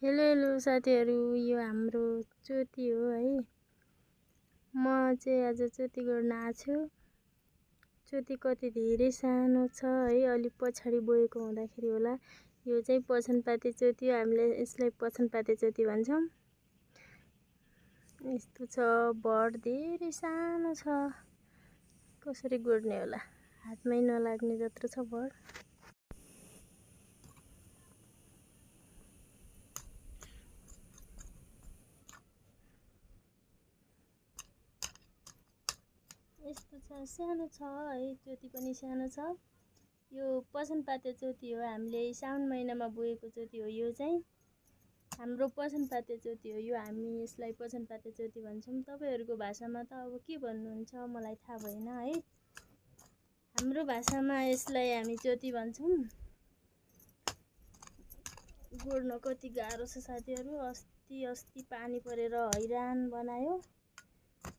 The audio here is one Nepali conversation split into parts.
हेलो हेलो साथीहरू, यो हाम्रो चोटी हो है। म चाहिँ आज चोटी गर्न आएको छु। चोटी कति धेरै सानो छ है, अलि पछाडि बोएको हुँदाखेरि होला। यो चाहिँ पछनपाते चोटी हो, हामीले यसलाई पछनपाते चोटी भन्छौँ। यस्तो छ, भर धेरै सानो छ। कसरी गोड्ने होला, हातमै नलाग्ने जत्रो छ भर। यस्तो छ, सानो छ है, चोटी पनि सानो छ। यो पछनपाते चोटी हो, हामीले साउन महिनामा बोएको चोटी हो। यो चाहिँ हाम्रो पछनपाते चोटी हो। यो हामी यसलाई पछनपाते चोटी भन्छौँ। तपाईँहरूको भाषामा त अब के भन्नुहुन्छ मलाई थाहा भएन है। हाम्रो भाषामा यसलाई हामी चोटी भन्छौँ। गोड्न कति गाह्रो छ साथीहरू। अस्ति पानी परेर हैरान बनायो।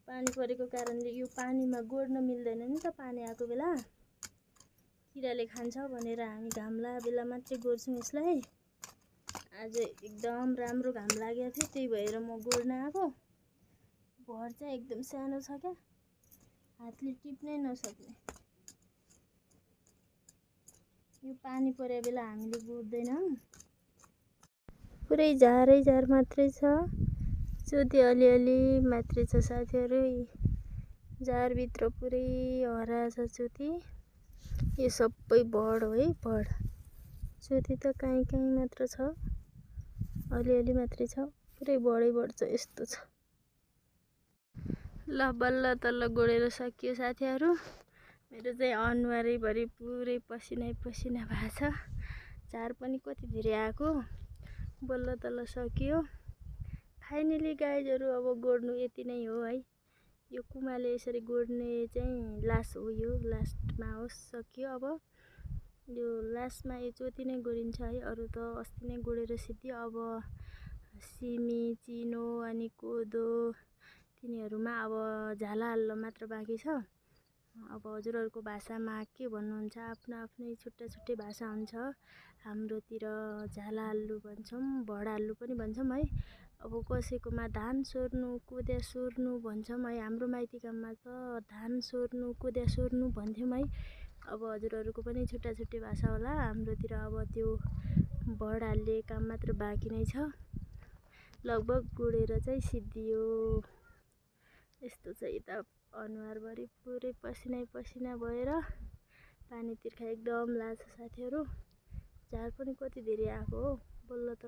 पानी परेको कारणले यो पानीमा गोड्न मिल्दैन नि त। पानी आएको बेला किराले खान्छ भनेर हामी घामला बेला मात्रै गोड्छौँ यसलाई। आज एकदम राम्रो घाम लागेको थियो, त्यही भएर म गोड्न आएको। भर चाहिँ एकदम सानो छ क्या, हातले टिप्नै नसक्ने। यो पानी परे बेला हामीले गोड्दैनौँ। पुरै झारै मात्रै छ, चोटी अलिअलि मात्रै छ साथीहरू। झारभित्र पुरै हरा छ चोटी। यो सबै भड हो है, भड। चोटी त काहीँ मात्र छ, अलिअलि मात्रै छ। पुरै भडै भड छ, यस्तो छ। ल बल्ल तल्ल गोडेर सकियो साथीहरू। मेरो चाहिँ अनुहारैभरि पुरै पसिनै पसिना भएको छ। झार पनि कति धेरै आएको। बल्ल तल्ल सकियो फाइनली गाइजहरू। अब गोड्नु यति नै हो है। यो कुमाले यसरी गोड्ने चाहिँ लास हो, यो लास्टमा होस्, सकियो। अब यो लास्टमा यो चोटी नै गोडिन्छ है। अरू त अस्ति नै गोडेर सिद्धियो। अब सिमी, चिनो अनि कोदो तिनीहरूमा अब झाला हाल्न मात्र बाँकी छ। अब हजुरहरूको भाषामा के भन्नुहुन्छ, आफ्नो आफ्नै छुट्टै भाषा हुन्छ। हाम्रोतिर झाला आलु भन्छौँ, भडा आलु पनि भन्छौँ है। अब कसैकोमा धान सोर्नु, कोद्या सोर्नु भन्छौँ है। हाम्रो माइतीकाममा त धान सोर्नु, कोद्या सोर्नु भन्थ्यौँ है। अब हजुरहरूको पनि छुट्टै भाषा होला। हाम्रोतिर अब त्यो भड हाल्ने काम मात्र बाँकी नै छ। लगभग गोडेर चाहिँ सिद्धियो। यस्तो छ, यता अनुहारभरि पुरै पसिनै पसिना भएर पानी तिर्खा एकदम लाग्छ साथीहरू। झार पनि कति धेरै आएको हो। बल्ल त